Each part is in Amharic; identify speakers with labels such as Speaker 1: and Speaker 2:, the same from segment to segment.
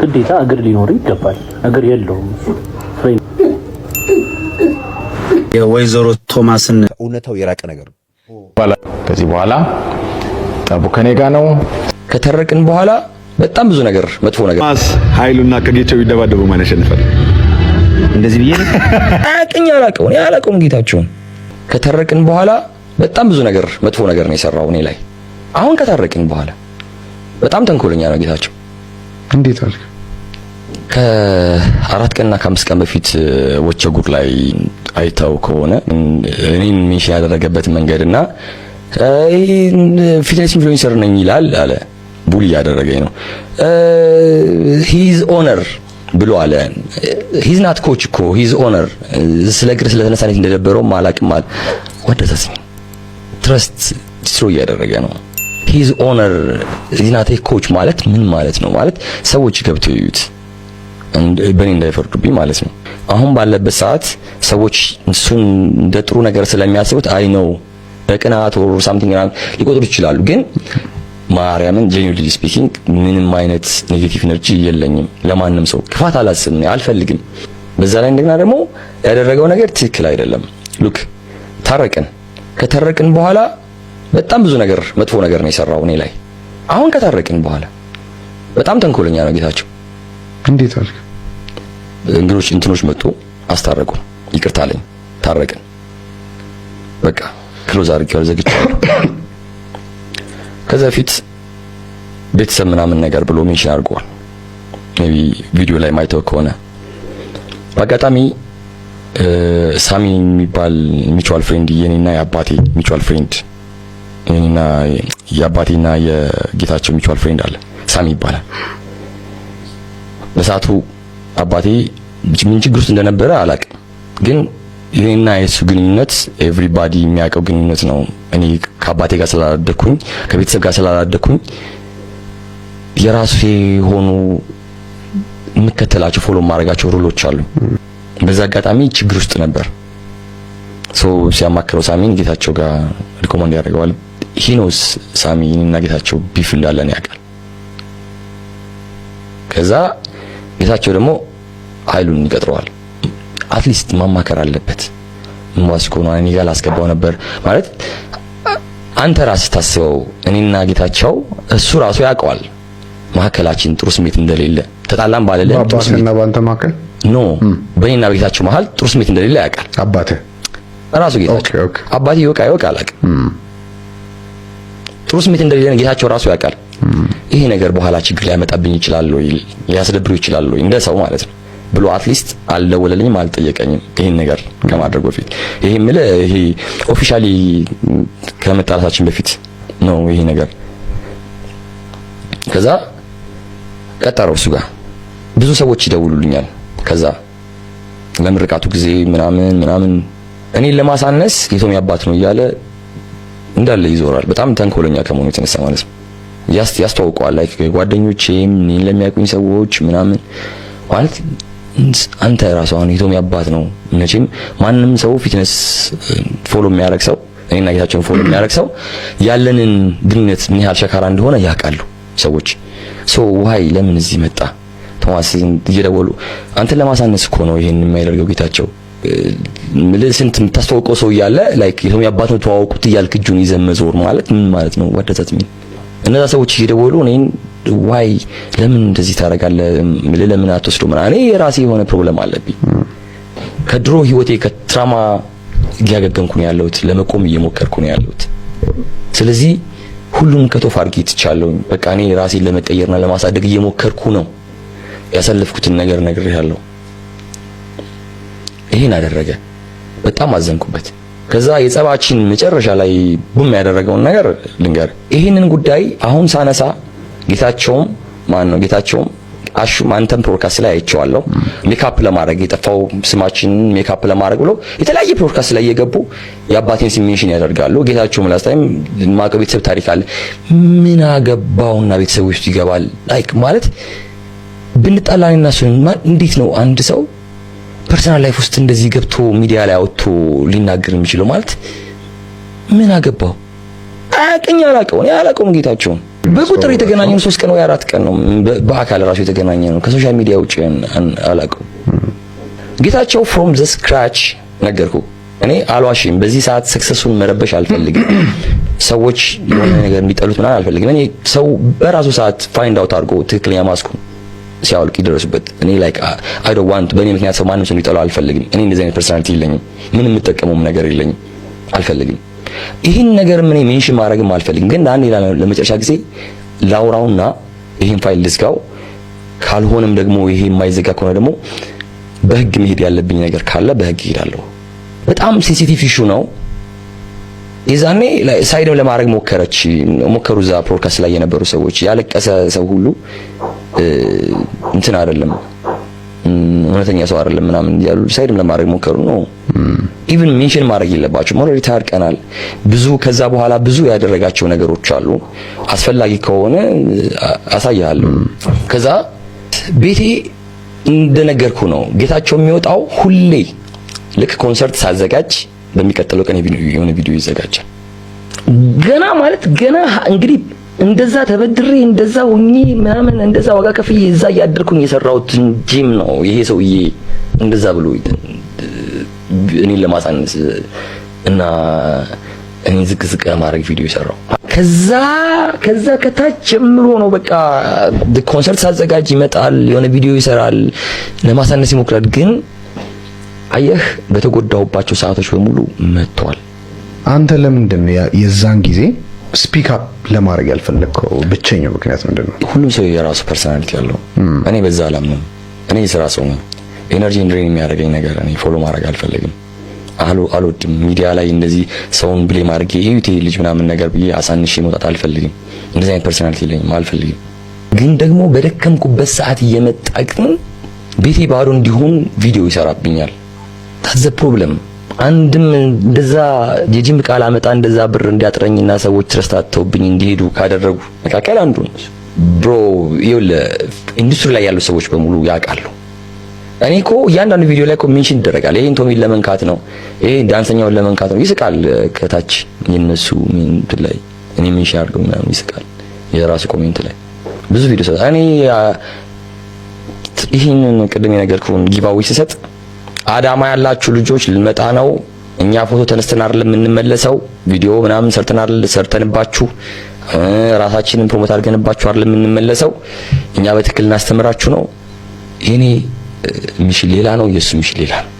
Speaker 1: ግዴታ እግር ሊኖር ይገባል። እግር የለውም።
Speaker 2: የወይዘሮ ቶማስን
Speaker 3: እውነታው የራቀ ነገር ነው።
Speaker 4: ከዚህ በኋላ ጠቡ ከኔ ጋር ነው።
Speaker 5: ከተረቅን በኋላ በጣም ብዙ ነገር መጥፎ ነገር
Speaker 6: ማስ ኃይሉና ከጌታቸው ይደባደቡ ማን ያሸንፋል?
Speaker 2: እንደዚህ ብዬ
Speaker 5: አያውቅኝ አላውቀውም ጌታቸውን። ከተረቅን በኋላ በጣም ብዙ ነገር መጥፎ ነገር ነው የሰራው እኔ ላይ። አሁን ከታረቅን በኋላ በጣም ተንኮለኛ ነው ጌታቸው።
Speaker 4: እንዴት አልክ?
Speaker 5: ከ4 ቀንና ከ5 ቀን በፊት ወቸጉር ላይ አይታው ከሆነ እኔን ሜንሽን ያደረገበት መንገድና ፊትነስ ኢንፍሉዌንሰር ነኝ ይላል አለ። ቡሊ ያደረገኝ ነው። ሂዝ ኦነር ብሎ አለ። ሂዝ ናት ኮች እኮ ሂዝ ኦነር። ስለ እግር ስለተነሳነት እንደደበረው ማላቅም አለ። ወደታስ ትረስት ዲስትሮይ ያደረገ ነው። ሂዝ ኦነር ሂዝ ናት ኮች ማለት ምን ማለት ነው? ማለት ሰዎች ገብተው ይዩት በእኔ እንዳይፈርዱብኝ ማለት ነው። አሁን ባለበት ሰዓት ሰዎች እሱን እንደ ጥሩ ነገር ስለሚያስቡት አይ ነው በቅናት ኦር ሳምቲንግ ሊቆጥሩ ይችላሉ። ግን ማርያምን ጄኒዩንሊ ስፒኪንግ ምንም አይነት ኔጌቲቭ ኤነርጂ የለኝም። ለማንም ሰው ክፋት አላስብም፣ አልፈልግም። በዛ ላይ እንደገና ደግሞ ያደረገው ነገር ትክክል አይደለም። ሉክ ታረቅን። ከተረቅን በኋላ በጣም ብዙ ነገር መጥፎ ነገር ነው የሰራው እኔ ላይ። አሁን ከታረቅን በኋላ በጣም ተንኮለኛ ነው ጌታቸው።
Speaker 4: እንዴት አልክ?
Speaker 5: እንግዶች እንትኖች መጡ፣ አስታረቁ፣ ይቅርታ አለኝ፣ ታረቅን። በቃ ክሎዝ አድርጌዋለሁ፣ ዘግቼዋለሁ። ከዛ ፊት ቤተሰብ ምናምን ነገር ብሎ ሜንሽን አድርጓል። ሜቢ ቪዲዮ ላይ ማይተው ከሆነ በአጋጣሚ ሳሚ የሚባል ሚቹዋል ፍሬንድ የኔና የአባቴ ሚቹዋል ፍሬንድ የኔና የአባቴና የጌታቸው ሚቹዋል ፍሬንድ አለ፣ ሳሚ ይባላል። በሰዓቱ አባቴ ምን ችግር ውስጥ እንደነበረ አላቅም፣ ግን የኔና የሱ ግንኙነት ኤቭሪባዲ የሚያውቀው ግንኙነት ነው። እኔ ከአባቴ ጋር ስላላደኩኝ ከቤተሰብ ጋር ስላላደኩኝ የራሱ የሆኑ የምከተላቸው ፎሎ ማድረጋቸው ሩሎች አሉ። በዛ አጋጣሚ ችግር ውስጥ ነበር። ሲያማክረው ሳሚን ጌታቸው ጋር ሪኮመንድ ያደርገዋል። ሂኖስ ሳሚ እኔና ጌታቸው ቢፍ እንዳለን ያውቃል። ከዛ ጌታቸው ደግሞ ኃይሉን ይቀጥረዋል። አትሊስት ማማከር አለበት። ሙዋስኮ ነው እኔ ጋር ላስገባው ነበር ማለት አንተ ራስህ ታስበው። እኔና ጌታቸው እሱ ራሱ ያውቀዋል መሀከላችን ጥሩ ስሜት እንደሌለ። ተጣላን ባለለ ጥሩ ስሜት
Speaker 4: እና ባንተ መሀከል
Speaker 5: ኖ በእኔና በጌታቸው መሀል ጥሩ ስሜት እንደሌለ ያውቃል
Speaker 4: አባትህ
Speaker 5: ራሱ ጌታቸው።
Speaker 4: ኦኬ
Speaker 5: አባቴ ይወቃ አላውቅም። ጥሩ ስሜት እንደሌለ ጌታቸው ራሱ ያውቃል። ይሄ ነገር በኋላ ችግር ሊያመጣብኝ ይችላል ወይ ሊያስደብሩ ይችላል ወይ እንደ ሰው ማለት ነው ብሎ አትሊስት አልደወለልኝም፣ አልጠየቀኝም ይሄን ነገር ከማድረግ በፊት። ይሄ ኦፊሻሊ ከመጣላታችን በፊት ነው ይሄ ነገር። ከዛ ቀጠረው እሱ ጋር ብዙ ሰዎች ይደውሉልኛል። ከዛ ለምርቃቱ ጊዜ ምናምን እኔን ለማሳነስ የቶሚ አባት ነው እያለ እንዳለ ይዞራል። በጣም ተንኮለኛ ከመሆኑ የተነሳ ማለት ነው። ያስተዋውቀዋል ላይክ ጓደኞቼም እኔን ለሚያውቁኝ ሰዎች ምናምን ማለት አንተ ራሱ አሁን የቶሚ አባት ነው። መቼም ማንም ሰው ፊትነስ ፎሎ የሚያደርግ ሰው እኔና ጌታቸውን ፎሎ የሚያደርግ ሰው ያለንን ግንኙነት ምን ያህል ሸካራ እንደሆነ ያውቃሉ ሰዎች። ዋይ ለምን እዚህ መጣ ቶማስ እየደወሉ አንተን ለማሳነስ እኮ ነው ይሄን የማይደርገው ጌታቸው ስንት የምታስተዋውቀው ሰው እያለ ላይክ የቶሚ አባት ነው ተዋውቁት እያልክ እጁን ይዘህ መዞር ማለት ምን ማለት ነው? ወደታት ምን እነዛ ሰዎች እየደወሉ እኔን ዋይ ለምን እንደዚህ ታደርጋለህ? ለምን አትወስደው? እኔ የራሴ የሆነ ፕሮብለም አለብኝ። ከድሮ ህይወቴ ከትራማ እያገገምኩ ነው ያለሁት፣ ለመቆም እየሞከርኩ ነው ያለሁት። ስለዚህ ሁሉም ከቶፍ አድርጌ ትቻለሁ። በቃ እኔ ራሴን ለመቀየርና ለማሳደግ እየሞከርኩ ነው። ያሳለፍኩትን ነገር ነግሬሃለሁ። ይሄን አደረገ። በጣም አዘንኩበት። ከዛ የጸባችን መጨረሻ ላይ ቡም ያደረገውን ነገር ልንገር። ይሄንን ጉዳይ አሁን ሳነሳ ጌታቸውም ጌታቸውም አሹም አንተም ፕሮድካስት ላይ አይቼዋለሁ። ሜካፕ ለማድረግ የጠፋው ስማችን ሜካፕ ለማድረግ ብሎ የተለያየ ፕሮድካስት ላይ እየገቡ የአባቴን ስም ሜንሽን ያደርጋሉ። ጌታቸውም ላስታይም ማቀው ቤተሰብ ታሪክ አለ። ምን አገባውና ቤተሰብ ውስጥ ይገባል? ላይክ ማለት ብንጣላንና እንዴት ነው አንድ ሰው ፐርሰናል ላይፍ ውስጥ እንደዚህ ገብቶ ሚዲያ ላይ አውጥቶ ሊናገር የሚችለው? ማለት ምን አገባው? አያውቅም ጌታቸውን በቁጥር የተገናኘን 3 ቀን ወይ 4 ቀን ነው። በአካል ራሱ የተገናኘ ነው። ከሶሻል ሚዲያ ውጪ አላውቅም። ጌታቸው from the scratch ነገርኩ። እኔ አልዋሽም። በዚህ ሰዓት ሰክሰሱን መረበሽ አልፈልግም። ሰዎች የሆነ ነገር እንዲጠሉት ምናምን አልፈልግም። እኔ ሰው በራሱ ሰዓት ፋይንድ አውት አድርጎ ትክክለኛ ማስኩን ሲያወልቅ ይደረሱበት። እኔ ላይክ አይ ዶንት ዋንት በእኔ ምክንያት ሰው ማንም ሰው እንዲጠላው አልፈልግም። እኔ እንደዚህ አይነት ፐርሰናሊቲ የለኝም። ምንም የምጠቀመውም ነገር የለኝም። አልፈልግም። ይህን ነገር ምን ሜንሽን ማድረግም አልፈልግም። ግን አንዴ ለመጨረሻ ጊዜ ላውራውና ይሄን ፋይል ልዝጋው። ካልሆነም ደግሞ ይሄ የማይዘጋ ከሆነ ደግሞ በህግ መሄድ ያለብኝ ነገር ካለ በህግ እሄዳለሁ። በጣም ሴንሲቲቭ ኢሹ ነው። የዛኔ ሳይድም ለማድረግ ሞከሩ። እዛ ፖድካስት ላይ የነበሩ ሰዎች ያለቀሰ ሰው ሁሉ እንትን አይደለም እውነተኛ ሰው አይደለም ምናምን ያሉ ሳይድም ለማድረግ ሞከሩ ነው። ኢቭን ሜንሽን ማድረግ የለባቸውም። ኦልሬዲ ታርቀናል። ብዙ ከዛ በኋላ ብዙ ያደረጋቸው ነገሮች አሉ። አስፈላጊ ከሆነ አሳያለሁ። ከዛ ቤቴ እንደነገርኩ ነው። ጌታቸው የሚወጣው ሁሌ ልክ ኮንሰርት ሳዘጋጅ በሚቀጥለው ቀን የሆነ ቪዲዮ ይዘጋጃል። ገና እንግዲህ እንደዛ ተበድሬ እንደዛ ሆኜ ምናምን እንደዛ ዋጋ ከፍዬ እዛ ያደርኩኝ የሰራሁት ጂም ነው ይሄ ሰውዬ እንደዛ ብሎ እኔን ለማሳነስ እና እኔ ዝቅ ለማድረግ ቪዲዮ ይሰራው። ከዛ ከታች ጀምሮ ነው በቃ ኮንሰርት ሳዘጋጅ ይመጣል፣ የሆነ ቪዲዮ ይሰራል፣ ለማሳነስ ይሞክራል። ግን አየህ በተጎዳውባቸው ሰዓቶች በሙሉ መጥቷል።
Speaker 3: አንተ ለምንድን ነው የዛን ጊዜ ስፒክ አፕ ለማድረግ ያልፈለግከው? ብቸኛው ምክንያት ምንድን ነው?
Speaker 5: ሁሉም ሰው የራሱ ፐርሰናሊቲ አለው። እኔ በዛ አላምንም። እኔ የስራ ሰው ነኝ። ኤነርጂ ድሬን የሚያደርገኝ ነገር እኔ ፎሎ ማድረግ አልፈልግም። አልወድም። ሚዲያ ላይ እንደዚህ ሰውን ብሌም አድርጌ ይሄ ልጅ ምናምን ነገር ብዬ አሳንሼ መውጣት አልፈልግም። እንደዚህ አይነት ፐርሰናሊቲ የለኝም፣ አልፈልግም። ግን ደግሞ በደከምኩበት ሰዓት እየመጣ ግን ቤቴ ባዶ እንዲሆን ቪዲዮ ይሰራብኛል። ታዘ ፕሮብለም አንድም እንደዛ የጂም ቃል አመጣ እንደዛ ብር እንዲያጥረኝና ሰዎች ተረስታተውብኝ እንዲሄዱ ካደረጉ መካከል አንዱ ነው። ብሮ ኢንዱስትሪ ላይ ያሉ ሰዎች በሙሉ ያውቃሉ። እኔ እኮ እያንዳንዱ ቪዲዮ ላይ እኮ ሜንሽን ይደረጋል። ይሄን ቶሚን ለመንካት ነው፣ ይሄ ዳንሰኛውን ለመንካት ነው። ይስቃል። ከታች የነሱ ሜንት ላይ እኔ ሜንሽን አድርገው ምናምን ይስቃል። የራሱ ኮሜንት ላይ ብዙ ቪዲዮ ሰጥ እኔ ይሄንን ቅድም የነገርኩህን ጊቫዌ ሲሰጥ አዳማ ያላችሁ ልጆች ልመጣ ነው፣ እኛ ፎቶ ተነስተን አይደለም የምንመለሰው፣ ቪዲዮ ምናምን ሰርተንባችሁ ራሳችንን ፕሮሞት አድርገንባችሁ አይደለም የምንመለሰው፣ እኛ በትክክል እናስተምራችሁ ነው። የኔ ሚሽን ሌላ ነው፣ የሱ ሚሽን ሌላ ነው።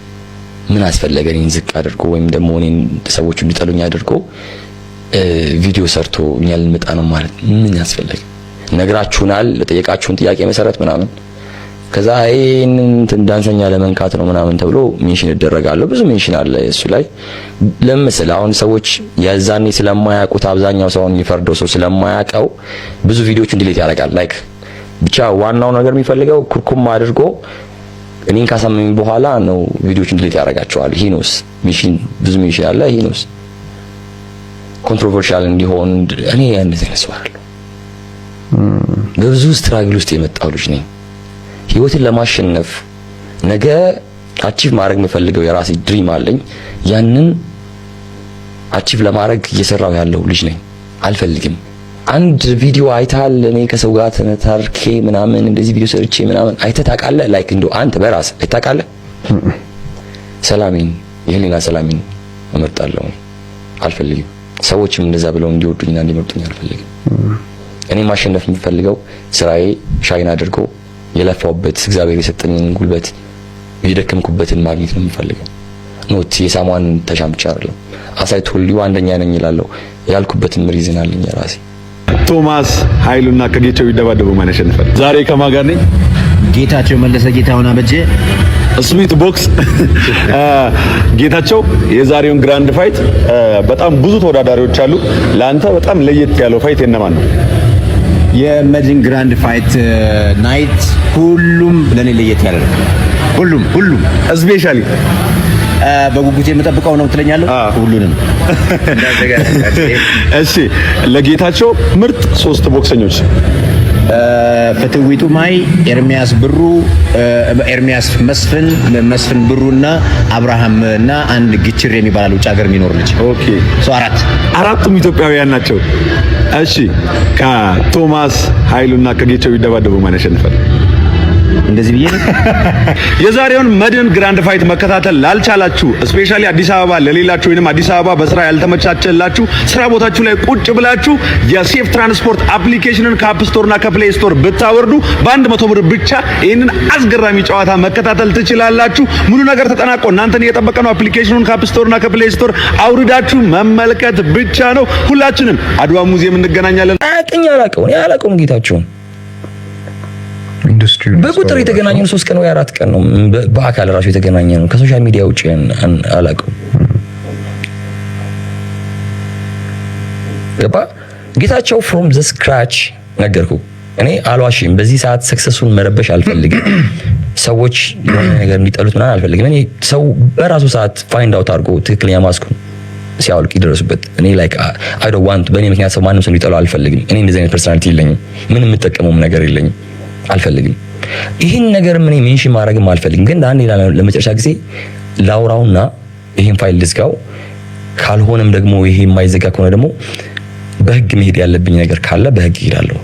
Speaker 5: ምን አስፈለገ እኔን ዝቅ አድርጎ ወይም ደግሞ እኔን ሰዎች እንዲጠሉኝ አድርጎ ቪዲዮ ሰርቶ እኛ ልንመጣ ነው ማለት ምን ያስፈልግ? ነግራችሁናል፣ ለጠየቃችሁን ጥያቄ መሰረት ምናምን ከዛ ይሄንን ዳንሰኛ ለመንካት ነው ምናምን ተብሎ ሜንሽን ይደረጋል። ብዙ ሜንሽን አለ እሱ ላይ። ለምሳሌ አሁን ሰዎች ያዛኔ ስለማያውቁት አብዛኛው ሰው የሚፈርደው ሰው ስለማያውቀው ብዙ ቪዲዮዎችን ዲሊት ያደርጋል። ላይክ ብቻ ዋናው ነገር የሚፈልገው ኩርኩም አድርጎ እኔን ካሳመመኝ በኋላ ነው ቪዲዮዎችን ዲሊት ያደርጋቸዋል። ሂኖስ ሜንሽን ብዙ ሜንሽን አለ። ሂኖስ ኮንትሮቨርሻል እንዲሆን እኔ እንደዚህ አይነት ሰው አይደለሁ። በብዙ ስትራግል ውስጥ የመጣው ልጅ ነኝ። ህይወትን ለማሸነፍ ነገ አቺቭ ማድረግ የምፈልገው የራሴ ድሪም አለኝ። ያንን አቺቭ ለማድረግ እየሰራው ያለው ልጅ ነኝ። አልፈልግም። አንድ ቪዲዮ አይታል እኔ ከሰው ጋር ተነታርኬ ምናምን እንደዚህ ቪዲዮ ሰርቼ ምናምን አይተህ ታውቃለህ? ላይክ እንደው አንተ በራስህ አይታውቃለህ? ሰላሜን የህሊና ሰላሜን እመርጣለሁ። አልፈልግም። ሰዎችም እንደዛ ብለው እንዲወዱኝና እንዲመርጡኝ አልፈልግም። እኔ ማሸነፍ የምፈልገው ስራዬ ሻይን አድርጎ የለፋውበት እግዚአብሔር የሰጠኝን ጉልበት የደከምኩበትን ማግኘት ነው የምፈልገው። ኖት የሳሟን ተሻምቻ አይደለም። አሳይቶልዩ አንደኛ ነኝ ይላልው ያልኩበትን ሪዝን አለኝ ራሴ።
Speaker 6: ቶማስ ኃይሉና ከጌታቸው ይደባደቡ ማን ያሸንፋል? ዛሬ ከማን ጋር ነኝ?
Speaker 2: ጌታቸው መለሰ ጌታውን አበጀ
Speaker 6: ስዊት ቦክስ ጌታቸው የዛሬውን ግራንድ ፋይት በጣም ብዙ ተወዳዳሪዎች አሉ። ለአንተ በጣም ለየት ያለው ፋይት የነማን ነው?
Speaker 2: የመድን ግራንድ ፋይት ናይት ሁሉም ለኔ ለየት ያለ ነው። ሁሉም ስፔሻሊ በጉጉት የምጠብቀው ነው ትለኛለህ? ሁሉንም
Speaker 6: እሺ፣ ለጌታቸው ምርጥ 3 ቦክሰኞች
Speaker 2: ፍትዊቱ ማይ ኤርሚያስ ብሩ ኤርሚያስ መስፍን ብሩና አብርሃም እና አንድ ግችር የሚባል ውጭ ሀገር የሚኖር ልጅ
Speaker 6: ኦኬ
Speaker 2: አራቱም
Speaker 6: ኢትዮጵያውያን ናቸው እሺ ከቶማስ ኃይሉና ከጌቸው ይደባደቡ ማን ያሸንፋል
Speaker 2: እንደዚህ ብዬ
Speaker 6: የዛሬውን መድን ግራንድ ፋይት መከታተል ላልቻላችሁ ስፔሻሊ አዲስ አበባ ለሌላችሁ ወይንም አዲስ አበባ በስራ ያልተመቻቸላችሁ ስራ ቦታችሁ ላይ ቁጭ ብላችሁ የሴፍ ትራንስፖርት አፕሊኬሽንን ከአፕ ስቶርና ከፕሌይ ስቶር ብታወርዱ በ100 ብር ብቻ ይህንን አስገራሚ ጨዋታ መከታተል ትችላላችሁ። ሙሉ ነገር ተጠናቆ እናንተን እየጠበቀ ነው። አፕሊኬሽኑን ከአፕ ስቶርና ከፕሌይ ስቶር አውርዳችሁ መመልከት ብቻ ነው። ሁላችንም አድዋ ሙዚየም እንገናኛለን።
Speaker 5: አያውቀውም ጌታቸውን
Speaker 3: ኢንዱስትሪ
Speaker 5: በቁጥር የተገናኘነው 3 ቀን ወይ 4 ቀን ነው። በአካል ራሱ የተገናኘነው ከሶሻል ሚዲያ ውጪ አላውቅም። ገባ ጌታቸው from the scratch ነገርኩ። እኔ አልዋሽም። በዚህ ሰዓት ሰክሰሱን መረበሽ አልፈልግም። ሰዎች የሆነ ነገር እንዲጠሉት ምናምን አልፈልግም። እኔ ሰው በራሱ ሰዓት ፋይንድ አውት አድርጎ ትክክለኛ ማስኩን ሲያውልቅ ይደረሱበት። እኔ ላይክ I don't want በእኔ ምክንያት ሰው ማንም ሰው እንዲጠላው አልፈልግም። እኔ እንደዚህ አይነት ፐርሰናሊቲ የለኝም። ምንም የምጠቀመውም ነገር የለኝም። አልፈልግም። ይሄን ነገር ምን ሜንሽን ማድረግም አልፈልግም። ግን አንዴ ለመጨረሻ ጊዜ ላውራውና ይሄን ፋይል ልዝጋው። ካልሆነም ደግሞ ይሄ የማይዘጋ ከሆነ ደግሞ በህግ መሄድ ያለብኝ ነገር ካለ በህግ እሄዳለሁ።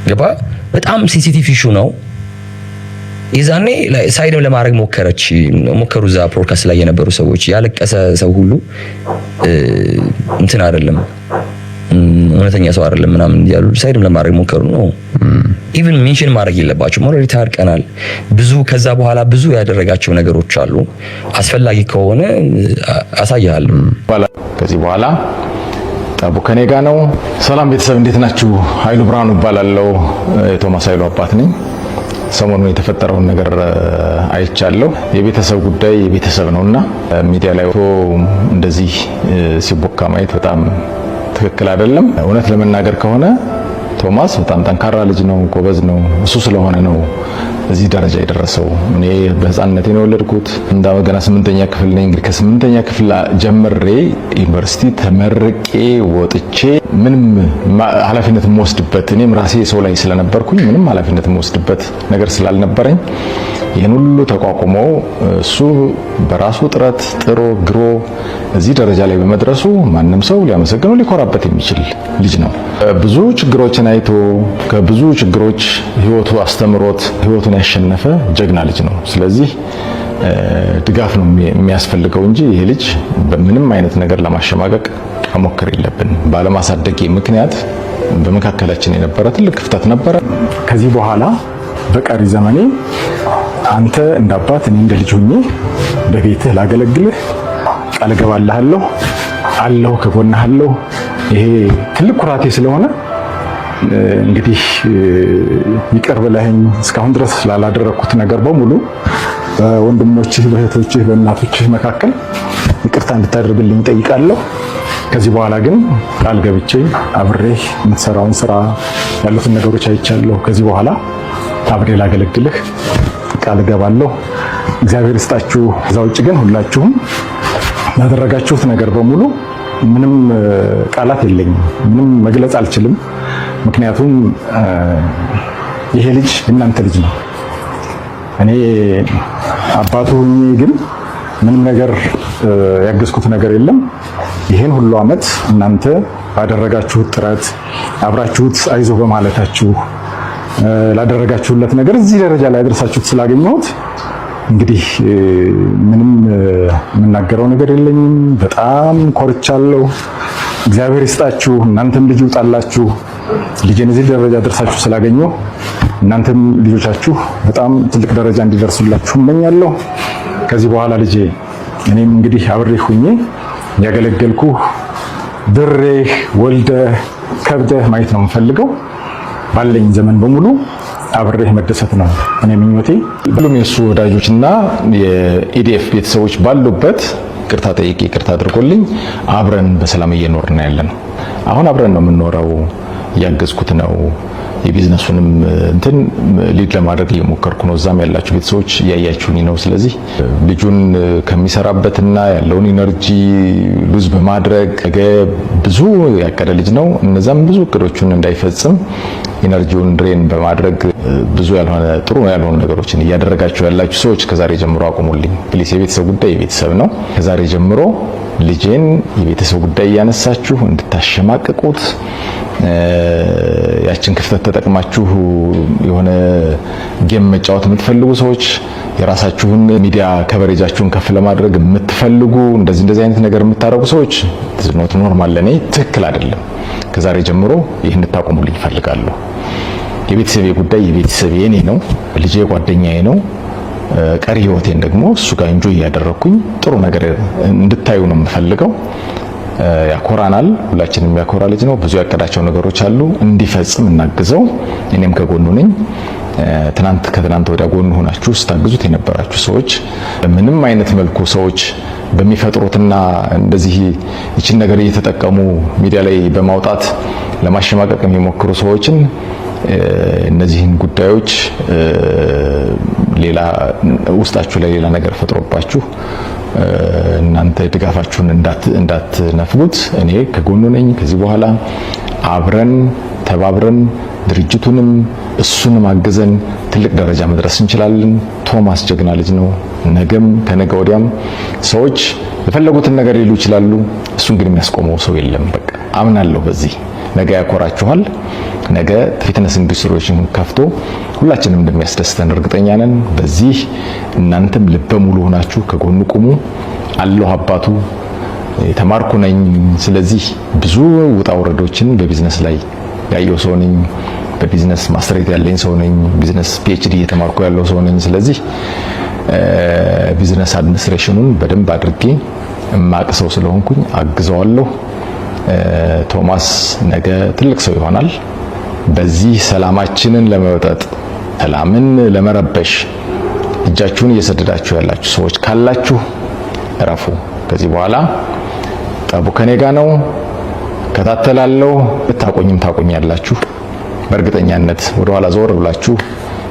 Speaker 5: ገባ? በጣም ሴንሲቲቭ ኢሹ ነው። ይዛኔ ሳይድም ለማድረግ ሞከሩ። እዛ ፖድካስት ላይ የነበሩ ሰዎች ያለቀሰ ሰው ሁሉ እንትን አይደለም እውነተኛ ሰው አይደለም ምናምን ያሉ ሳይድም ለማድረግ ሞከሩ ነው። ኢቭን ሜንሽን ማድረግ የለባቸውም። ኦልሬዲ ታርቀናል። ብዙ ከዛ በኋላ ብዙ ያደረጋቸው ነገሮች አሉ። አስፈላጊ ከሆነ አሳያለሁ።
Speaker 4: ከዚህ በኋላ ጠቡ ከኔ ጋር ነው። ሰላም ቤተሰብ እንዴት ናችሁ? ኃይሉ ብርሃኑ እባላለሁ። የቶማስ ኃይሉ አባት ነኝ። ሰሞኑን የተፈጠረውን ነገር አይቻለሁ። የቤተሰብ ጉዳይ የቤተሰብ ነውና ሚዲያ ላይ እንደዚህ ሲቦካ ማየት በጣም ትክክል አይደለም። እውነት ለመናገር ከሆነ ቶማስ በጣም ጠንካራ ልጅ ነው፣ ጎበዝ ነው። እሱ ስለሆነ ነው እዚህ ደረጃ የደረሰው። እኔ በህፃንነቴ ነው የወለድኩት። ገና 8ኛ ክፍል ነኝ። እንግዲህ ከ8ኛ ክፍል ጀምሬ ዩኒቨርሲቲ ተመርቄ ወጥቼ ምንም ኃላፊነት የምወስድበት እኔም ራሴ ሰው ላይ ስለነበርኩኝ ምንም ኃላፊነት የምወስድበት ነገር ስላልነበረኝ ይህን ሁሉ ተቋቁሞ እሱ በራሱ ጥረት ጥሮ ግሮ እዚህ ደረጃ ላይ በመድረሱ ማንም ሰው ሊያመሰግነው ሊኮራበት የሚችል ልጅ ነው። ብዙ ችግሮችን አይቶ ከብዙ ችግሮች ህይወቱ አስተምሮት ህይወቱን ያሸነፈ ጀግና ልጅ ነው። ስለዚህ ድጋፍ ነው የሚያስፈልገው እንጂ ይሄ ልጅ በምንም አይነት ነገር ለማሸማቀቅ መሞከር የለብን። ባለማሳደጌ ምክንያት በመካከላችን የነበረ ትልቅ ክፍተት ነበረ።
Speaker 7: ከዚህ በኋላ በቀሪ ዘመኔ አንተ እንዳባት እኔ እንደ ልጅ ሆኜ በቤትህ ላገለግልህ ቃል እገባልሃለሁ። አለሁ ከጎንህ አለሁ። ይሄ ትልቅ ኩራቴ ስለሆነ እንግዲህ ይቅር ብለኸኝ እስካሁን ድረስ ላላደረኩት ነገር በሙሉ በወንድሞችህ፣ በእህቶችህ፣ በእናቶችህ መካከል ይቅርታ እንድታደርግልኝ ጠይቃለሁ። ከዚህ በኋላ ግን ቃል ገብቼ አብሬህ የምትሰራውን ስራ ያሉትን ነገሮች አይቻለሁ። ከዚህ በኋላ አብሬ ላገለግልህ ቃል እገባለሁ። እግዚአብሔር ይስጣችሁ። ከዛ ውጭ ግን ሁላችሁም ያደረጋችሁት ነገር በሙሉ ምንም ቃላት የለኝም፣ ምንም መግለጽ አልችልም። ምክንያቱም ይሄ ልጅ እናንተ ልጅ ነው። እኔ አባቱ ሆኜ ግን ምንም ነገር ያገዝኩት ነገር የለም። ይሄን ሁሉ ዓመት እናንተ ባደረጋችሁት ጥረት አብራችሁት አይዞህ በማለታችሁ ላደረጋችሁለት ነገር እዚህ ደረጃ ላይ አድርሳችሁት ስላገኘሁት እንግዲህ ምንም የምናገረው ነገር የለኝም። በጣም ኮርቻለሁ። እግዚአብሔር ይስጣችሁ። እናንተም ልጅ ይውጣላችሁ። ልጄን እዚህ ደረጃ ደርሳችሁ ስላገኘሁ እናንተም ልጆቻችሁ በጣም ትልቅ ደረጃ እንዲደርሱላችሁ እመኛለሁ። ከዚህ በኋላ ልጄ እኔም እንግዲህ አብሬህ ሁኜ ያገለገልኩ ድሬህ ወልደህ ከብደህ ማየት ነው የምፈልገው። ባለኝ ዘመን በሙሉ አብሬህ መደሰት ነው እኔ ምኞቴ። ሁሉም የሱ ወዳጆችና የኢዲኤፍ ቤተሰቦች ባሉበት ቅርታ ጠይቄ ቅርታ አድርጎልኝ አብረን በሰላም እየኖርን ያለን። አሁን አብረን ነው የምንኖረው። እያገዝኩት ነው።
Speaker 4: የቢዝነሱንም እንትን ሊድ ለማድረግ እየሞከርኩ ነው። እዛም ያላችሁ ቤተሰቦች እያያችሁኝ ነው። ስለዚህ ልጁን ከሚሰራበትና ያለውን ኢነርጂ ሉዝ በማድረግ ነገ ብዙ ያቀደ ልጅ ነው። እነዛም ብዙ እቅዶቹን እንዳይፈጽም ኢነርጂውን ድሬን በማድረግ ብዙ ያልሆነ ጥሩ ያልሆኑ ነገሮችን እያደረጋችሁ ያላችሁ ሰዎች ከዛሬ ጀምሮ አቁሙልኝ ፕሊስ። የቤተሰብ ጉዳይ የቤተሰብ ነው። ከዛሬ ጀምሮ ልጄን የቤተሰብ ጉዳይ እያነሳችሁ እንድታሸማቅቁት ያችን ክፍተት ተጠቅማችሁ የሆነ ጌም መጫወት የምትፈልጉ ሰዎች፣ የራሳችሁን ሚዲያ ከቨሬጃችሁን ከፍ ለማድረግ የምትፈልጉ እንደዚህ አይነት ነገር የምታደርጉ ሰዎች ኖት ኖርማል፣ ለኔ ትክክል አይደለም። ከዛሬ ጀምሮ ይህን እንድታቆሙልኝ እፈልጋለሁ። የቤተሰቤ ጉዳይ የቤተሰቤ የኔ ነው። ልጄ ጓደኛዬ ነው። ቀሪ ህይወቴን ደግሞ እሱ ጋር እንጆይ ያደረኩኝ ጥሩ ነገር እንድታዩ ነው የምፈልገው። ያኮራናል። ሁላችንም ያኮራ ልጅ ነው። ብዙ ያቀዳቸው ነገሮች አሉ። እንዲፈጽም እናግዘው። እኔም ከጎኑ ነኝ። ከትናንት ወዲያ ጎኑ ሆናችሁ ስታግዙት የነበራችሁ ሰዎች ምንም አይነት መልኩ ሰዎች በሚፈጥሩትና እንደዚህ ይችን ነገር እየተጠቀሙ ሚዲያ ላይ በማውጣት ለማሸማቀቅ የሚሞክሩ ሰዎችን እነዚህን ጉዳዮች ሌላ ውስጣችሁ ላይ ሌላ ነገር ፈጥሮባችሁ እናንተ ድጋፋችሁን እንዳትነፍጉት እኔ ከጎኑ ነኝ። ከዚህ በኋላ አብረን ተባብረን ድርጅቱንም እሱንም አግዘን ትልቅ ደረጃ መድረስ እንችላለን። ቶማስ ጀግና ልጅ ነው። ነገም ከነገ ወዲያም ሰዎች የፈለጉትን ነገር ሊሉ ይችላሉ። እሱን ግን የሚያስቆመው ሰው የለም። በቃ አምናለሁ በዚህ። ነገ ያኮራችኋል። ነገ ፊትነስ ኢንዱስትሪዎችን ከፍቶ ሁላችንም እንደሚያስደስተን እርግጠኛ ነን። በዚህ እናንተም ልበ ሙሉ ሆናችሁ ከጎኑ ቁሙ። አላህ አባቱ የተማርኩ ነኝ። ስለዚህ ብዙ ውጣ ወረዶችን በቢዝነስ ላይ ያየው ሰው ነኝ። በቢዝነስ ማስተሬት ያለኝ ሰው ነኝ። ቢዝነስ ፒኤችዲ እየተማርኩ ያለው ሰው ነኝ። ስለዚህ ቢዝነስ አድሚኒስትሬሽኑን በደንብ አድርጌ እማቅ ሰው ስለሆንኩኝ አግዘዋለሁ። ቶማስ ነገ ትልቅ ሰው ይሆናል። በዚህ ሰላማችንን ለመውጠጥ ሰላምን ለመረበሽ እጃችሁን እየሰደዳችሁ ያላችሁ ሰዎች ካላችሁ እረፉ። ከዚህ በኋላ ጠቡ ከኔ ጋር ነው። ከታተላለሁ። ታቆኝም ታቆኛላችሁ። በእርግጠኛነት ወደ ኋላ ዘወር ብላችሁ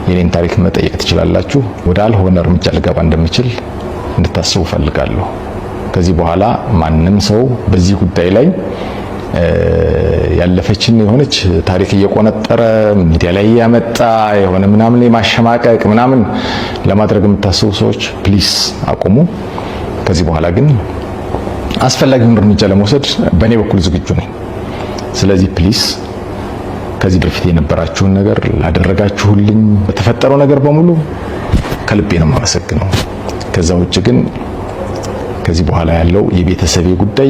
Speaker 4: የኔን ታሪክ መጠየቅ ትችላላችሁ። ወደ አልሆነ እርምጃ ልገባ እንደምችል እንድታስቡ ፈልጋለሁ። ከዚህ በኋላ ማንም ሰው በዚህ ጉዳይ ላይ ያለፈችን የሆነች ታሪክ እየቆነጠረ ሚዲያ ላይ ያመጣ የሆነ ምናምን የማሸማቀቅ ምናምን ለማድረግ የምታስቡ ሰዎች ፕሊስ አቁሙ። ከዚህ በኋላ ግን አስፈላጊውን እርምጃ ለመውሰድ በእኔ በኩል ዝግጁ ነኝ። ስለዚህ ፕሊስ ከዚህ በፊት የነበራችሁን ነገር ላደረጋችሁልኝ በተፈጠረው ነገር በሙሉ ከልቤ ነው የማመሰግነው። ከዛ ውጭ ግን ከዚህ በኋላ ያለው የቤተሰቤ ጉዳይ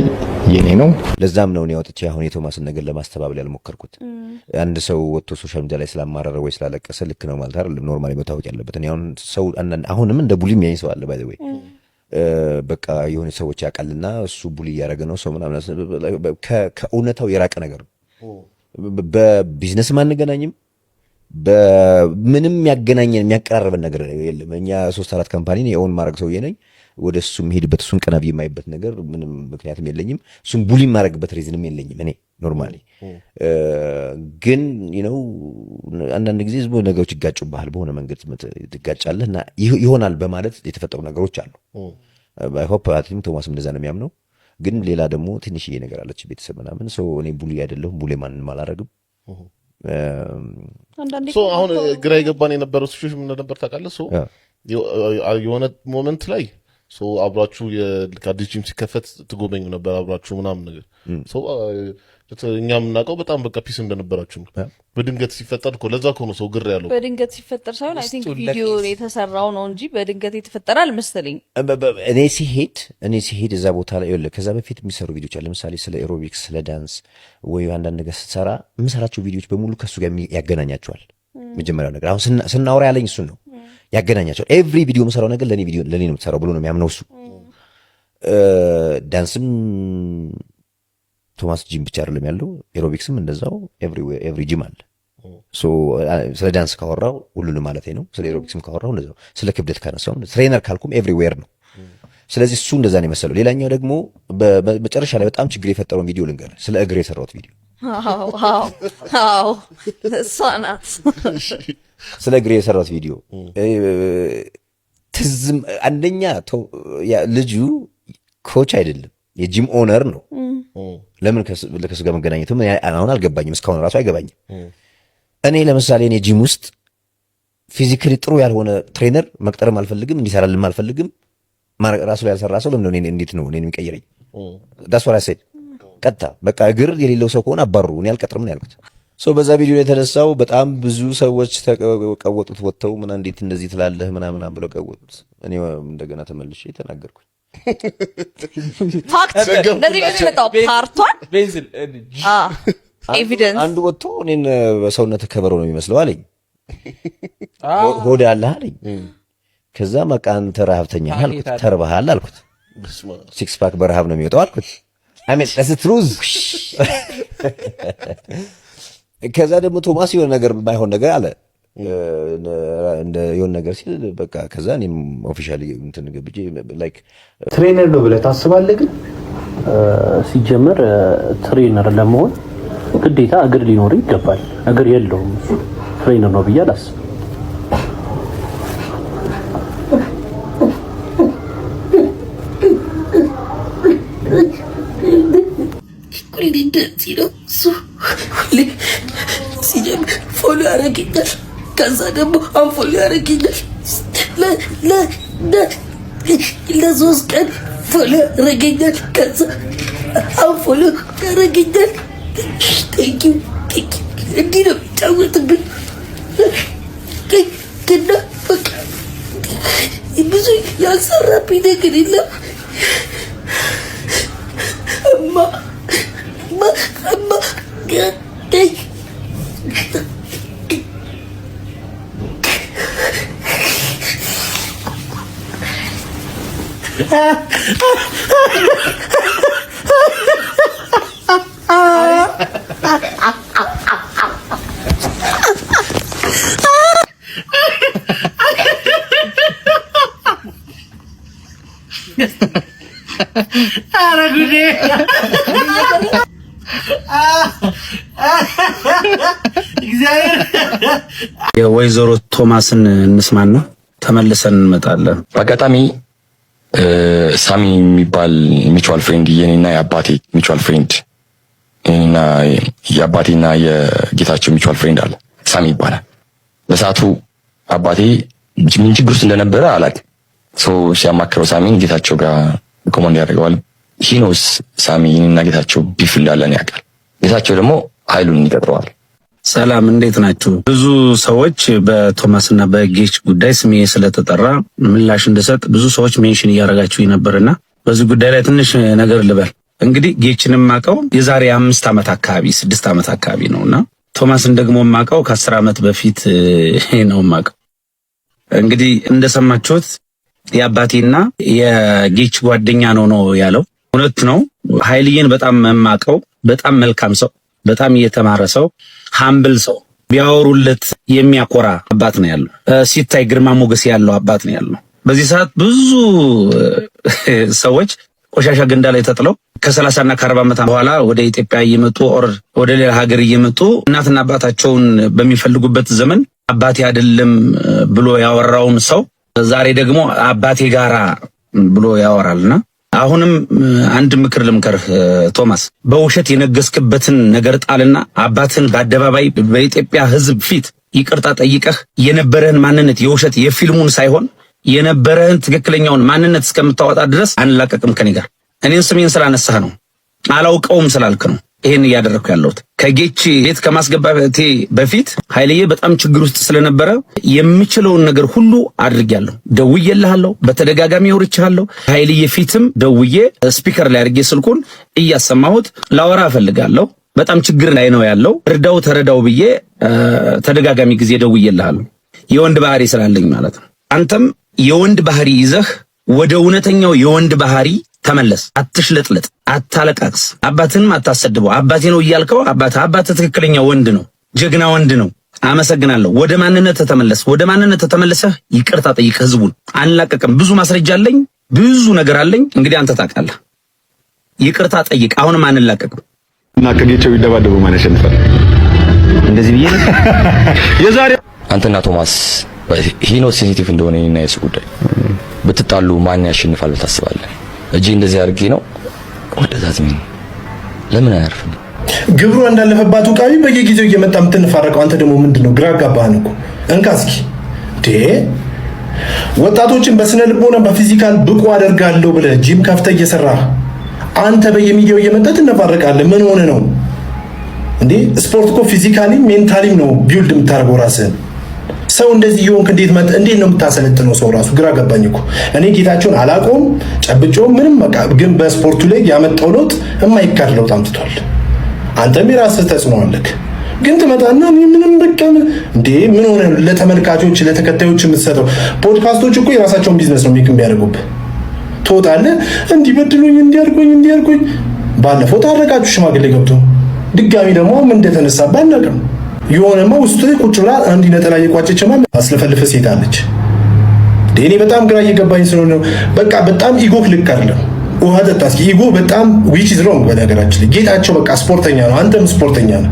Speaker 4: የኔ ነው።
Speaker 2: ለዛም ነው እኔ ወጥቼ አሁን የቶማስን ነገር ለማስተባበል ያልሞከርኩት። አንድ ሰው ወጥቶ ሶሻል ሚዲያ ላይ ስላማረረ ወይ ስላለቀሰ ልክ ነው ማለት አይደለም። ኖርማሊ መታወቅ ያለበት እኔ አሁን ሰው አሁንም እንደ ቡሊ የሚያኝ ሰው አለ። ባይ ዘ ወይ በቃ የሆነ ሰዎች ያውቃልና እሱ ቡሊ እያደረገ ነው ሰው ምናምን ከእውነታው የራቀ ነገር ነው። በቢዝነስም አንገናኝም። በምንም ያገናኘን የሚያቀራረበን ነገር የለም። እኛ 3-4 ካምፓኒ የኦን ማድረግ ሰውዬ ነኝ። ወደ እሱ የሚሄድበት እሱን ቀና ብዬ የማይበት ነገር ምንም ምክንያትም የለኝም። እሱን ቡሊ የማደርግበት ሪዝንም የለኝም። እኔ ኖርማሊ ግን ነው አንዳንድ ጊዜ ህዝቡ ነገሮች ይጋጩብሃል። በሆነ መንገድ ትጋጫለህ እና ይሆናል በማለት የተፈጠሩ ነገሮች አሉ። አይ ሆፕ አቲም ቶማስም እንደዛ ነው የሚያምነው። ግን ሌላ ደግሞ ትንሽዬ ነገር አለች ቤተሰብ ምናምን ሰው እኔ ቡሊ አይደለሁም። ቡሊ ማንንም አላደርግም።
Speaker 8: አሁን ግራ የገባን የነበረው ሲቹዌሽን ምን ነበር ታውቃለህ? የሆነ ሞመንት ላይ አብራችሁ የአዲስ ጂም ሲከፈት ትጎበኙ ነበር አብራችሁ ምናምን ነገር እኛ የምናውቀው በጣም በቃ ፒስ እንደነበራችሁ ነው። በድንገት ሲፈጠር እኮ ለዛ እኮ ነው ሰው ግር ያለው። በድንገት ሲፈጠር ሳይሆን አይ ቲንክ ቪዲዮ የተሰራው ነው እንጂ በድንገት የተፈጠረ አልመሰለኝ። እኔ ሲሄድ እዛ ቦታ ላይ ይኸውልህ፣ ከዛ በፊት የሚሰሩ ቪዲዮች አለ። ለምሳሌ ስለ ኤሮቢክስ፣ ስለ ዳንስ ወይ አንዳንድ ነገር ስትሰራ የምሰራቸው ቪዲዮች በሙሉ ከሱ ጋር ያገናኛቸዋል። መጀመሪያው ነገር አሁን ስናወራ ያለኝ እሱን ነው ያገናኛቸዋል። ኤቭሪ ቪዲዮ የምሰራው ነገር ለኔ ነው የምትሰራው ብሎ ነው የሚያምነው እሱ። ዳንስም ቶማስ ጂም ብቻ አይደለም ያለው፣ ኤሮቢክስም እንደዛው ኤቭሪ ጂም አለ። ስለ ዳንስ ካወራው ሁሉንም ማለት ነው። ስለ ኤሮቢክስም ካወራው እንደዛው፣ ስለ ክብደት ካነሳው ትሬነር ካልኩም ኤቭሪዌር ነው።
Speaker 2: ስለዚህ እሱ እንደዛ ነው የመሰለው። ሌላኛው ደግሞ በመጨረሻ ላይ በጣም ችግር የፈጠረውን ቪዲዮ ልንገር፣ ስለ እግር የሰራሁት ቪዲዮ።
Speaker 9: እሷ ናት።
Speaker 2: ስለ እግር የሰራሁት ቪዲዮ ትዝም አንደኛ ልጁ ኮች አይደለም የጂም ኦነር ነው። ለምን ከሱ ጋር መገናኘቱ አሁን አልገባኝም፣ እስካሁን ራሱ አይገባኝም። እኔ ለምሳሌ እኔ ጂም ውስጥ ፊዚካሊ ጥሩ ያልሆነ ትሬነር መቅጠርም አልፈልግም፣ እንዲሰራልም አልፈልግም። ራሱ ላይ ያልሰራ ሰው ለምን እንዴት ነው እኔን የሚቀይረኝ? ዳስ ዋት አይ ሴድ። ቀጥታ በቃ እግር የሌለው ሰው ከሆነ አባሩ፣ እኔ አልቀጥርም ነው ያልኩት። በዛ ቪዲዮ ላይ የተነሳው በጣም ብዙ ሰዎች ተቀወጡት፣ ወጥተው ምን እንዴት እንደዚህ ትላለህ ምናምን ብለው ቀወጡት። እኔ እንደገና ተመልሼ ተናገርኩኝ።
Speaker 9: ፋክት እንደዚህ ነው የመጣው ፓርቷን ኤቪደንስ
Speaker 2: አንዱ ወጥቶ እኔን በሰውነት ከበሮ ነው የሚመስለው አለኝ። ሆድ አለህ አለኝ። ከዛ በቃ አንተ ረሀብተኛ አልኩት፣ ተርበሃል አልኩት። ሲክስ ፓክ በረሀብ ነው የሚወጣው አልኩት። አሜን that's the truth። ከዛ ደግሞ ቶማስ የሆነ ነገር ባይሆን ነገር አለ እንደ የሆነ ነገር ሲል በቃ ከዛ እኔም ኦፊሻሊ እንትን ገብቼ ላይክ
Speaker 1: ትሬነር ነው ብለህ ታስባለህ? ግን ሲጀመር ትሬነር ለመሆን ግዴታ እግር ሊኖር ይገባል። እግር የለውም ትሬነር ነው ብዬ አላስብም።
Speaker 10: ፎሎ ያደርገኛል፣ ከዛ ደግሞ አንፎሎ ያደርገኛል። ለሶስት ቀን ፎሎ ያደርገኛል፣ ከዛ አንፎሎ ያደርገኛል። ቴንኪው እንዲህ ነው የሚጫወትብን እና በቃ ብዙ ያልሰራብኝ ነገር የለም።
Speaker 1: የወይዘሮ ቶማስን እንስማና ተመልሰን እንመጣለን።
Speaker 5: በአጋጣሚ ሳሚ የሚባል ሚቹዋል ፍሬንድ የኔና የአባቴ ሚቹዋል ፍሬንድ እና የአባቴና የጌታቸው ሚቹዋል ፍሬንድ አለ፣ ሳሚ ይባላል። በሰዓቱ አባቴ ምን ችግር ውስጥ እንደነበረ አላውቅም። ሲያማክረው ሳሚን ጌታቸው ጋር ኮማንድ ያደርገዋል። ሂኖስ ሳሚ እና ጌታቸው ቢፍ እንዳለን ያውቃል። ጌታቸው ደግሞ ኃይሉን ይቀጥረዋል።
Speaker 1: ሰላም እንዴት ናችሁ? ብዙ ሰዎች በቶማስና በጌች ጉዳይ ስሜ ስለተጠራ ምላሽ እንደሰጥ ብዙ ሰዎች ሜንሽን እያደረጋችሁ ነበርና በዚህ ጉዳይ ላይ ትንሽ ነገር ልበል። እንግዲህ ጌችንም ማቀው የዛሬ 5 ዓመት አካባቢ 6 ዓመት አካባቢ ነውና ቶማስን ደግሞ ማቀው ከ10 ዓመት በፊት ነው ማቀው። እንግዲህ እንደሰማችሁት የአባቴና የጌች ጓደኛ ነው ያለው። እውነት ነው። ኃይልዬን በጣም መማቀው በጣም መልካም ሰው፣ በጣም የተማረ ሰው፣ ሃምብል ሰው፣ ቢያወሩለት የሚያኮራ አባት ነው ያለው። ሲታይ ግርማ ሞገስ ያለው አባት ነው ያለው። በዚህ ሰዓት ብዙ ሰዎች ቆሻሻ ገንዳ ላይ ተጥለው ከ30 እና ከ40 ዓመት በኋላ ወደ ኢትዮጵያ እየመጡ ወደ ሌላ ሀገር እየመጡ እናትና አባታቸውን በሚፈልጉበት ዘመን አባቴ አይደለም ብሎ ያወራውን ሰው ዛሬ ደግሞ አባቴ ጋራ ብሎ ያወራልና አሁንም አንድ ምክር ልምከርህ ቶማስ፣ በውሸት የነገስክበትን ነገር ጣልና አባትን በአደባባይ በኢትዮጵያ ሕዝብ ፊት ይቅርታ ጠይቀህ የነበረህን ማንነት የውሸት የፊልሙን ሳይሆን የነበረህን ትክክለኛውን ማንነት እስከምታወጣ ድረስ አንላቀቅም ከኔ ጋር። እኔን ስሜን ስላነሳህ ነው፣ አላውቀውም ስላልክ ነው ይሄን እያደረኩ ያለሁት። ከጌች ቤት ከማስገባቴ በፊት ኃይልዬ በጣም ችግር ውስጥ ስለነበረ የምችለውን ነገር ሁሉ አድርጌያለሁ። ደውዬልሃለሁ፣ በተደጋጋሚ አውርቼሃለሁ። ኃይልዬ ፊትም ደውዬ ስፒከር ላይ አድርጌ ስልኩን እያሰማሁት ላወራ እፈልጋለሁ። በጣም ችግር ላይ ነው ያለው፣ እርዳው ተረዳው ብዬ ተደጋጋሚ ጊዜ ደውዬልሃለሁ። የወንድ ባህሪ ስላለኝ ማለት ነው። አንተም የወንድ ባህሪ ይዘህ ወደ እውነተኛው የወንድ ባህሪ ተመለስ። አትሽለጥለጥ፣ አታለቃቅስ፣ አባትንም አታሰድበው። አባቴ ነው እያልከው አባት ትክክለኛ ወንድ ነው፣ ጀግና ወንድ ነው። አመሰግናለሁ። ወደ ማንነት ተመለስ። ወደ ማንነት ተመለሰህ ይቅርታ ጠይቅ። ህዝቡን አንላቀቅም። ብዙ ማስረጃ አለኝ። ብዙ ነገር አለኝ። እንግዲህ አንተ ታውቃለህ። ይቅርታ ጠይቅ። አሁንም አንላቀቅም
Speaker 6: እና ከጌቸው ይደባደቡ ማን ያሸንፋል?
Speaker 2: እንደዚህ ብዬ
Speaker 6: የዛሬ
Speaker 5: አንተና ቶማስ ሂኖ ሴንሲቲቭ እንደሆነ እና የሱ ጉዳይ ብትጣሉ ማን ያሸንፋል ታስባለህ? እጂ እንደዚህ አድርጌ ነው ወደዛት ምን ለምን አያርፍም?
Speaker 11: ግብሩ እንዳለፈባት ቃቢ በየጊዜው እየመጣ የምትንፋረቀው አንተ ደግሞ ምንድነው? ግራ ጋባህን እኮ እንካ እስኪ ወጣቶችን በስነ ልቦና በፊዚካል ብቁ አደርጋለሁ ብለህ ጂም ከፍተህ እየሰራህ አንተ በየሚዲያው እየመጣ ትነፋረቃለህ። ምን ሆነ ነው እንዴ? ስፖርት እኮ ፊዚካሊ ሜንታሊም ነው ቢልድ የምታደርገው ራስህን። ሰው እንደዚህ ይሆንክ እንዴት ነው የምታሰለጥነው? ሰው ራሱ ግራ ገባኝ እኮ እኔ ጌታቸውን አላቆም ጨብጬው ምንም በቃ ግን በስፖርቱ ላይ ያመጣው ለውጥ የማይካድ ለውጥ አምጥቷል። አንተም የራስህ ተጽዕኖ አለክ። ግን ትመጣና ምንም በቃ እንዴ ምን ሆነ? ለተመልካቾች ለተከታዮች የምትሰጠው ፖድካስቶች እኮ የራሳቸውን ቢዝነስ ነው ሜክ የሚያደርጉብህ። ትወጣለህ እንዲበድሉኝ እንዲያርጉኝ ባለፈው ታረቃችሁ ሽማግሌ ገብቶ ድጋሚ ደግሞ ምን እንደተነሳብህ አናውቅም። የሆነማ ውስጥ ቁጭ ብላ አንድ ነጠላ እየቋጨችማ አስለፈልፈ ሴት አለች። እኔ በጣም ግራ እየገባኝ ስለሆነ በቃ በጣም ኢጎ ልክ አይደለም። ውሃ ጠጣ እስኪ። ኢጎ በጣም which is wrong። በነገራችን ላይ ጌታቸው በቃ ስፖርተኛ ነው፣ አንተም ስፖርተኛ ነው።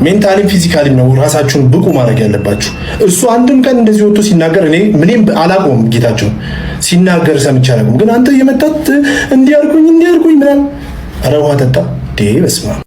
Speaker 11: ሜንታሊም ፊዚካሊም ነው ራሳችሁን ብቁ ማድረግ ያለባችሁ። እሱ አንድም ቀን እንደዚህ ወጥቶ ሲናገር እኔ ምንም አላቆም ጌታቸው ሲናገር ሰምቼ አላቆም። ግን አንተ የመጣት እንዲያርጉኝ ምናምን ኧረ ውሃ ጠጣ በስመ አብ